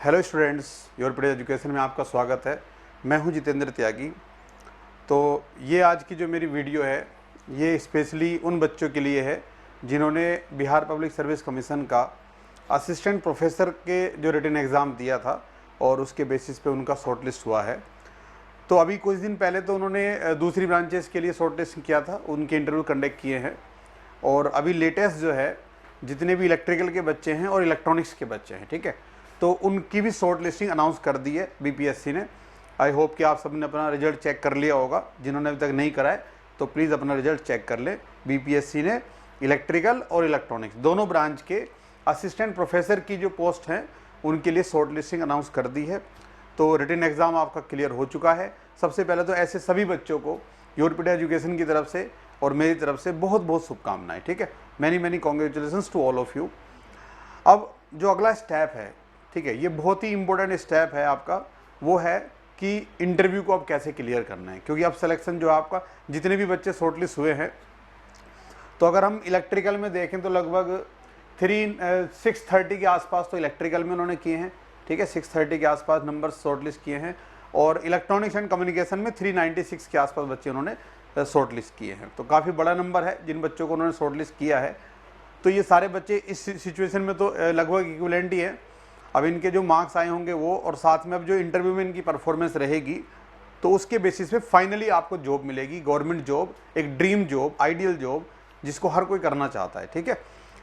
Hello students, your प्रेड education में आपका स्वागत है। मैं हूं जितेंद्र त्यागी। तो ये आज की जो मेरी वीडियो है ये स्पेशली उन बच्चों के लिए है जिन्होंने बिहार पब्लिक सर्विस कमीशन का असिस्टेंट प्रोफेसर के जो रिटन एग्ज़ाम दिया था और उसके बेसिस पे उनका शॉर्ट लिस्ट हुआ है। तो अभी कुछ दिन पहले तो उन्होंने दूसरी ब्रांचेस के लिए शॉर्ट लिस्ट किया था, उनके इंटरव्यू कंडक्ट किए हैं। और अभी लेटेस्ट जो है जितने भी इलेक्ट्रिकल के बच्चे हैं और इलेक्ट्रॉनिक्स के बच्चे हैं, ठीक है, तो उनकी भी शॉर्ट लिस्टिंग अनाउंस कर दी है बीपीएससी ने। आई होप कि आप सबने अपना रिजल्ट चेक कर लिया होगा। जिन्होंने अभी तक नहीं करा है तो प्लीज़ अपना रिजल्ट चेक कर लें। बीपीएससी ने इलेक्ट्रिकल और इलेक्ट्रॉनिक्स दोनों ब्रांच के असिस्टेंट प्रोफेसर की जो पोस्ट हैं उनके लिए शॉर्ट लिस्टिंग अनाउंस कर दी है। तो रिटन एग्ज़ाम आपका क्लियर हो चुका है। सबसे पहले तो ऐसे सभी बच्चों को यूरोपिड एजुकेशन की तरफ से और मेरी तरफ से बहुत बहुत शुभकामनाएं, ठीक है। Many congratulations to all of you. अब जो अगला स्टेप है, ठीक है, ये बहुत ही इंपॉर्टेंट स्टेप है आपका, वो है कि इंटरव्यू को अब कैसे क्लियर करना है। क्योंकि अब सिलेक्शन जो है आपका, जितने भी बच्चे शॉर्टलिस्ट हुए हैं, तो अगर हम इलेक्ट्रिकल में देखें तो लगभग 630 के आसपास तो इलेक्ट्रिकल में उन्होंने किए हैं, ठीक है, 630 के आसपास नंबर शॉर्टलिस्ट किए हैं। और इलेक्ट्रॉनिक्स एंड कम्युनिकेशन में 396 के आसपास बच्चे उन्होंने शॉर्टलिस्ट किए हैं। तो काफ़ी बड़ा नंबर है जिन बच्चों को उन्होंने शॉर्टलिस्ट किया है। तो ये सारे बच्चे इस सिचुएशन में तो लगभग इक्विवेलेंट ही है। अब इनके जो मार्क्स आए होंगे वो, और साथ में अब जो इंटरव्यू में इनकी परफॉर्मेंस रहेगी, तो उसके बेसिस पे फाइनली आपको जॉब मिलेगी, गवर्नमेंट जॉब, एक ड्रीम जॉब, आइडियल जॉब जिसको हर कोई करना चाहता है, ठीक है।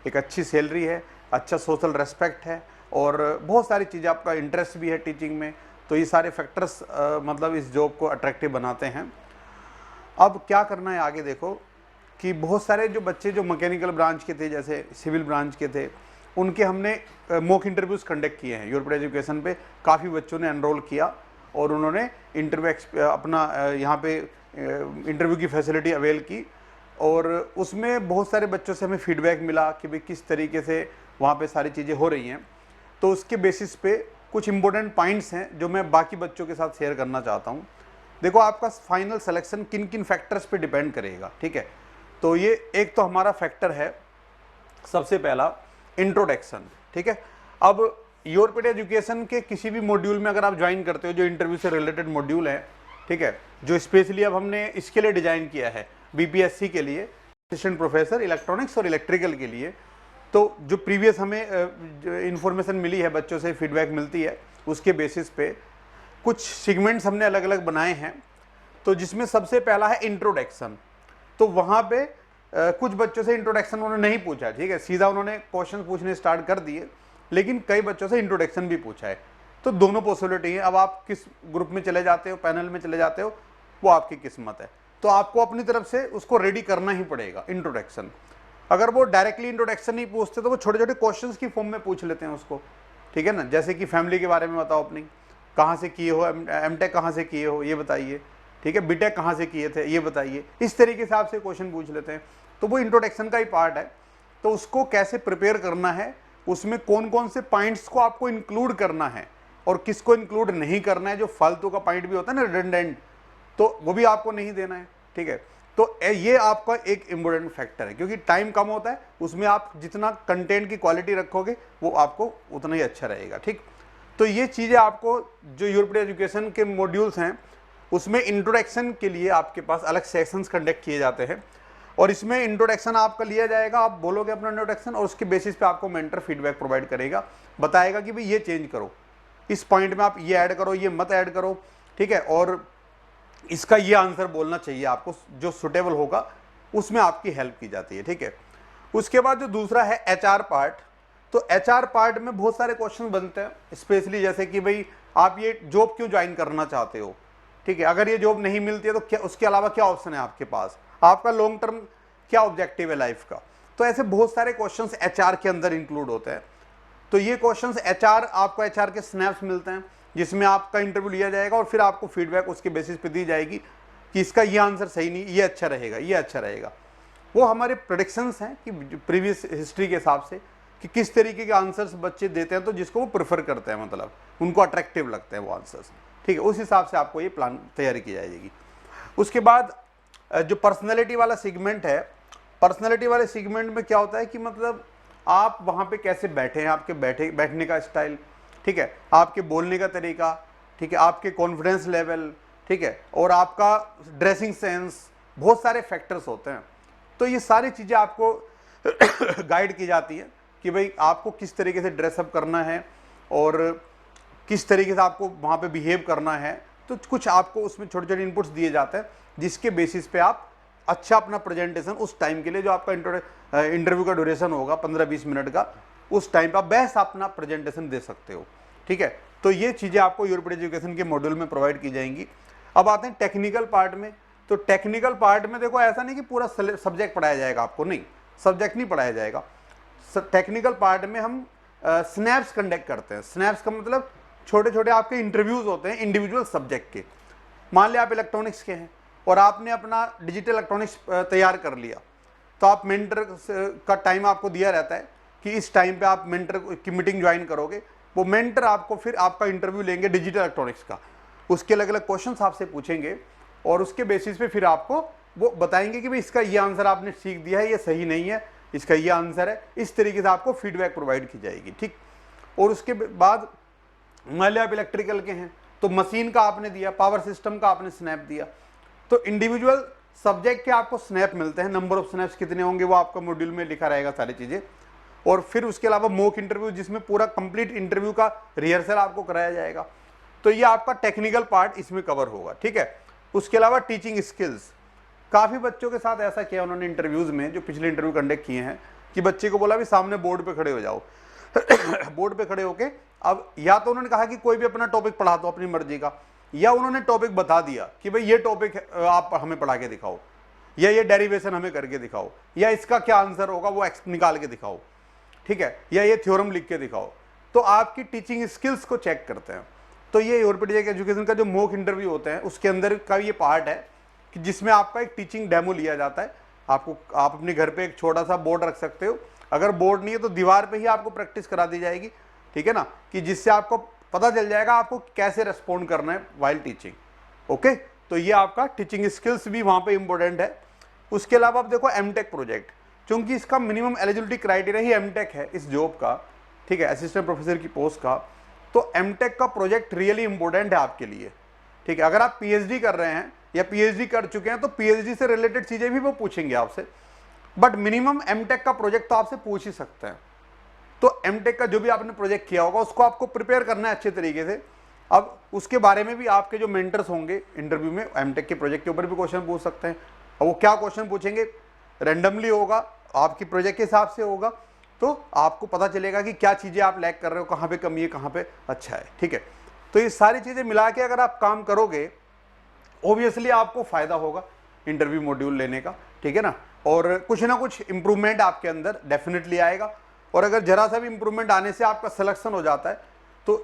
एक अच्छी सैलरी है, अच्छा सोशल रेस्पेक्ट है और बहुत सारी चीज़ें, आपका इंटरेस्ट भी है टीचिंग में। तो ये सारे फैक्टर्स मतलब इस जॉब को अट्रैक्टिव बनाते हैं। अब क्या करना है आगे, देखो कि बहुत सारे जो बच्चे जो मैकेनिकल ब्रांच के थे, जैसे सिविल ब्रांच के थे, उनके हमने मॉक इंटरव्यूज़ कंडक्ट किए हैं। यूरोपिड एजुकेशन पे काफ़ी बच्चों ने एनरोल किया और उन्होंने इंटरव्यू अपना यहाँ पे इंटरव्यू की फैसिलिटी अवेल की। और उसमें बहुत सारे बच्चों से हमें फीडबैक मिला कि भाई किस तरीके से वहाँ पे सारी चीज़ें हो रही हैं। तो उसके बेसिस पे कुछ इंपॉर्टेंट पॉइंट्स हैं जो मैं बाकी बच्चों के साथ शेयर करना चाहता हूँ। देखो, आपका फाइनल सिलेक्शन किन किन फैक्टर्स पे डिपेंड करेगा, ठीक है। तो ये एक तो हमारा फैक्टर है सबसे पहला इंट्रोडक्शन, ठीक है। अब यूरोपिड एजुकेशन के किसी भी मॉड्यूल में अगर आप ज्वाइन करते हो जो इंटरव्यू से रिलेटेड मॉड्यूल है, ठीक है, जो स्पेशली अब हमने इसके लिए डिजाइन किया है बीपीएससी के लिए, असिस्टेंट प्रोफेसर इलेक्ट्रॉनिक्स और इलेक्ट्रिकल के लिए। तो जो प्रीवियस हमें इंफॉर्मेशन मिली है, बच्चों से फीडबैक मिलती है, उसके बेसिस पे कुछ सेगमेंट्स हमने अलग अलग बनाए हैं। तो जिसमें सबसे पहला है इंट्रोडक्शन। तो वहाँ पे कुछ बच्चों से इंट्रोडक्शन उन्होंने नहीं पूछा, ठीक है, सीधा उन्होंने क्वेश्चन पूछने स्टार्ट कर दिए, लेकिन कई बच्चों से इंट्रोडक्शन भी पूछा है। तो दोनों पॉसिबिलिटी है। अब आप किस ग्रुप में चले जाते हो, पैनल में चले जाते हो, वो आपकी किस्मत है। तो आपको अपनी तरफ से उसको रेडी करना ही पड़ेगा इंट्रोडक्शन। अगर वो डायरेक्टली इंट्रोडक्शन नहीं पूछते तो वो छोटे छोटे क्वेश्चंस की फॉर्म में पूछ लेते हैं उसको, ठीक है ना। जैसे कि फैमिली के बारे में बताओ अपनी, कहाँ से किए हो, एमटेक कहाँ से किए हो ये बताइए, ठीक है, बीटेक कहाँ से किए थे ये बताइए। इस तरीके से आपसे क्वेश्चन पूछ लेते हैं। तो वो इंट्रोडक्शन का ही पार्ट है। तो उसको कैसे प्रिपेयर करना है, उसमें कौन कौन से पॉइंट्स को आपको इंक्लूड करना है और किसको इंक्लूड नहीं करना है, जो फालतू का पॉइंट भी होता है ना, रिडंडेंट, तो वो भी आपको नहीं देना है, ठीक है। तो ये आपका एक इम्पोर्टेंट फैक्टर है, क्योंकि टाइम कम होता है, उसमें आप जितना कंटेंट की क्वालिटी रखोगे वो आपको उतना ही अच्छा रहेगा, ठीक। तो ये चीज़ें आपको, जो यूरोपिड एजुकेशन के मॉड्यूल्स हैं उसमें इंट्रोडक्शन के लिए आपके पास अलग सेशंस कंडक्ट किए जाते हैं। और इसमें इंट्रोडक्शन आपका लिया जाएगा, आप बोलोगे अपना इंट्रोडक्शन और उसके बेसिस पे आपको मेंटर फीडबैक प्रोवाइड करेगा, बताएगा कि भाई ये चेंज करो, इस पॉइंट में आप ये ऐड करो, ये मत ऐड करो, ठीक है, और इसका ये आंसर बोलना चाहिए आपको, जो सुटेबल होगा उसमें आपकी हेल्प की जाती है, ठीक है। उसके बाद जो दूसरा है एचआर पार्ट। तो एचआर पार्ट में बहुत सारे क्वेश्चन बनते हैं, स्पेशली जैसे कि भाई आप ये जॉब क्यों ज्वाइन करना चाहते हो, ठीक है, अगर ये जॉब नहीं मिलती है तो क्या, उसके अलावा क्या ऑप्शन है आपके पास, आपका लॉन्ग टर्म क्या ऑब्जेक्टिव है लाइफ का। तो ऐसे बहुत सारे क्वेश्चंस एचआर के अंदर इंक्लूड होते हैं। तो ये क्वेश्चंस एचआर, आपको एचआर के स्नैप्स मिलते हैं जिसमें आपका इंटरव्यू लिया जाएगा और फिर आपको फीडबैक उसके बेसिस पे दी जाएगी कि इसका ये आंसर सही नहीं, ये अच्छा रहेगा, ये अच्छा रहेगा। वो हमारे प्रेडिक्शंस हैं कि प्रीवियस हिस्ट्री के हिसाब से कि किस तरीके के आंसर्स बच्चे देते हैं, तो जिसको वो प्रेफर करते हैं, मतलब उनको अट्रैक्टिव लगते हैं वो आंसर्स, ठीक है। उस हिसाब से आपको ये प्लान तैयारी की जाएगी। उसके बाद जो पर्सनैलिटी वाला सेगमेंट है, पर्सनैलिटी वाले सेगमेंट में क्या होता है कि मतलब आप वहाँ पे कैसे बैठे हैं, आपके बैठने का स्टाइल, ठीक है, आपके बोलने का तरीका, ठीक है, आपके कॉन्फिडेंस लेवल, ठीक है, और आपका ड्रेसिंग सेंस, बहुत सारे फैक्टर्स होते हैं। तो ये सारी चीज़ें आपको गाइड की जाती है कि भाई आपको किस तरीके से ड्रेसअप करना है और किस तरीके से आपको वहाँ पे बिहेव करना है। तो कुछ आपको उसमें छोटे छोटे इनपुट्स दिए जाते हैं जिसके बेसिस पे आप अच्छा अपना प्रेजेंटेशन उस टाइम के लिए, जो आपका इंटरव्यू का ड्यूरेशन होगा 15-20 मिनट का, उस टाइम पर आप बेस्ट अपना प्रेजेंटेशन दे सकते हो। ठीक है, तो ये चीज़ें आपको यूरोपियन एजुकेशन के मॉड्यूल में प्रोवाइड की जाएंगी। अब आते हैं टेक्निकल पार्ट में। तो टेक्निकल पार्ट में देखो, ऐसा नहीं कि पूरा सब्जेक्ट पढ़ाया जाएगा आपको, नहीं, सब्जेक्ट नहीं पढ़ाया जाएगा। टेक्निकल पार्ट में हम स्नैप्स कंडक्ट करते हैं। स्नैप्स का मतलब छोटे छोटे आपके इंटरव्यूज़ होते हैं इंडिविजुअल सब्जेक्ट के। मान लिया आप इलेक्ट्रॉनिक्स के हैं और आपने अपना डिजिटल इलेक्ट्रॉनिक्स तैयार कर लिया, तो आप मेंटर का टाइम आपको दिया रहता है कि इस टाइम पे आप मेंटर की मीटिंग ज्वाइन करोगे। वो मेंटर आपको फिर आपका इंटरव्यू लेंगे डिजिटल इलेक्ट्रॉनिक्स का, उसके अलग अलग क्वेश्चंस आपसे पूछेंगे और उसके बेसिस पे फिर आपको वो बताएंगे कि भाई इसका ये आंसर आपने सीख दिया है, ये सही नहीं है, इसका ये आंसर है। इस तरीके से आपको फीडबैक प्रोवाइड की जाएगी। ठीक, और उसके बाद मान लिया आप इलेक्ट्रिकल के हैं तो मशीन का आपने दिया, पावर सिस्टम का आपने स्नैप दिया। तो इंडिविजुअल सब्जेक्ट के आपको स्नैप मिलते हैं, नंबर ऑफ स्नैप्स कितने होंगे वो आपका मॉड्यूल में लिखा रहेगा सारी चीज़ें। और फिर उसके अलावा मॉक इंटरव्यू, जिसमें पूरा कंप्लीट इंटरव्यू का रिहर्सल आपको कराया जाएगा। तो ये आपका टेक्निकल पार्ट इसमें कवर होगा। ठीक है, उसके अलावा टीचिंग स्किल्स, काफ़ी बच्चों के साथ ऐसा किया उन्होंने इंटरव्यूज़ में, जो पिछले इंटरव्यू कंडक्ट किए हैं, कि बच्चे को बोला भी सामने बोर्ड पे खड़े हो जाओ बोर्ड पे खड़े होके अब या तो उन्होंने कहा कि कोई भी अपना टॉपिक पढ़ा दो अपनी मर्जी का, या उन्होंने टॉपिक बता दिया कि भाई ये टॉपिक आप हमें पढ़ा के दिखाओ, या ये डेरिवेशन हमें करके दिखाओ, या इसका क्या आंसर होगा वो निकाल के दिखाओ, ठीक है, या ये थ्योरम लिख के दिखाओ। तो आपकी टीचिंग स्किल्स को चेक करते हैं। तो ये यूरोपियन एजुकेशन का जो मॉक इंटरव्यू होते हैं उसके अंदर का ये पार्ट है कि जिसमें आपका एक टीचिंग डेमो लिया जाता है। आप अपने घर पे एक छोटा सा बोर्ड रख सकते हो, अगर बोर्ड नहीं है तो दीवार पे ही आपको प्रैक्टिस करा दी जाएगी, ठीक है ना, कि जिससे आपको पता चल जाएगा आपको कैसे रेस्पॉन्ड करना है वाइल टीचिंग। ओके, तो ये आपका टीचिंग स्किल्स भी वहाँ पे इंपॉर्टेंट है। उसके अलावा आप देखो एमटेक प्रोजेक्ट, क्योंकि इसका मिनिमम एलिजिबिलिटी क्राइटेरिया ही एमटेक है इस जॉब का, ठीक है, असिस्टेंट प्रोफेसर की पोस्ट का। तो एमटेक का प्रोजेक्ट रियली इंपॉर्टेंट है आपके लिए। ठीक है, अगर आप पीएचडी कर रहे हैं या पीएचडी कर चुके हैं तो पीएचडी से रिलेटेड चीज़ें भी वो पूछेंगे आपसे, बट मिनिमम एमटेक का प्रोजेक्ट तो आपसे पूछ ही सकते हैं। तो एमटेक का जो भी आपने प्रोजेक्ट किया होगा उसको आपको प्रिपेयर करना है अच्छे तरीके से। अब उसके बारे में भी आपके जो मेंटर्स होंगे इंटरव्यू में एमटेक के प्रोजेक्ट के ऊपर भी क्वेश्चन पूछ सकते हैं। अब वो क्या क्वेश्चन पूछेंगे, रैंडमली होगा, आपकी प्रोजेक्ट के हिसाब से होगा, तो आपको पता चलेगा कि क्या चीज़ें आप लैक कर रहे हो, कहाँ पे कमी है, कहाँ पे अच्छा है। ठीक है, तो ये सारी चीज़ें मिला के अगर आप काम करोगे ऑब्वियसली आपको फ़ायदा होगा इंटरव्यू मॉड्यूल लेने का, ठीक है ना, और कुछ ना कुछ इंप्रूवमेंट आपके अंदर डेफिनेटली आएगा। और अगर जरा सा भी इंप्रूवमेंट आने से आपका सिलेक्शन हो जाता है तो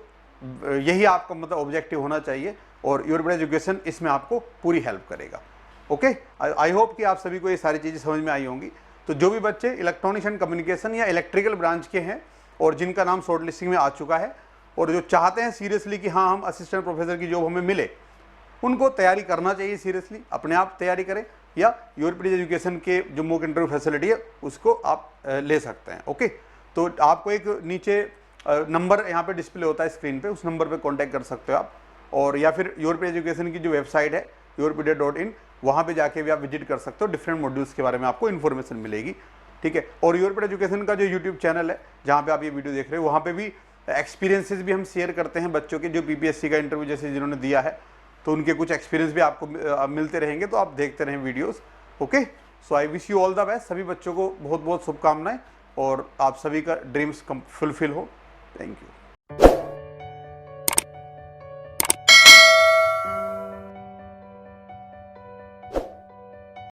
यही आपका मतलब ऑब्जेक्टिव होना चाहिए, और यूरोपियन एजुकेशन इसमें आपको पूरी हेल्प करेगा। ओके, आई होप कि आप सभी को ये सारी चीज़ें समझ में आई होंगी। तो जो भी बच्चे इलेक्ट्रॉनिक्स एंड कम्युनिकेशन या इलेक्ट्रिकल ब्रांच के हैं और जिनका नाम शॉर्ट लिस्टिंग में आ चुका है और जो चाहते हैं सीरियसली कि हाँ हम असिस्टेंट प्रोफेसर की जॉब हमें मिले, उनको तैयारी करना चाहिए सीरियसली, अपने आप तैयारी करें, या यूरोपियन एजुकेशन के जो मॉक इंटरव्यू फैसिलिटी है उसको आप ले सकते हैं। ओके, तो आपको एक नीचे नंबर यहाँ पे डिस्प्ले होता है स्क्रीन पे, उस नंबर पे कांटेक्ट कर सकते हो आप, और या फिर यूरोपियन एजुकेशन की जो वेबसाइट है europedia.in, वहाँ पे जाके भी आप विजिट कर सकते हो। डिफरेंट मॉड्यूल्स के बारे में आपको इन्फॉर्मेशन मिलेगी। ठीक है, और यूरोपियन एजुकेशन का जो यूट्यूब चैनल है जहाँ पे आप ये वीडियो देख रहे हो, वहाँ पे भी एक्सपीरियंसेस भी हम शेयर करते हैं बच्चों के, जो पीपीएससी का इंटरव्यू जैसे जिन्होंने दिया है, तो उनके कुछ एक्सपीरियंस भी आपको मिलते रहेंगे, तो आप देखते रहें videos. Okay, so I wish you all the best. सभी बच्चों को बहुत बहुत शुभकामनाएं और आप सभी का ड्रीम्स फुलफिल हो। Thank you.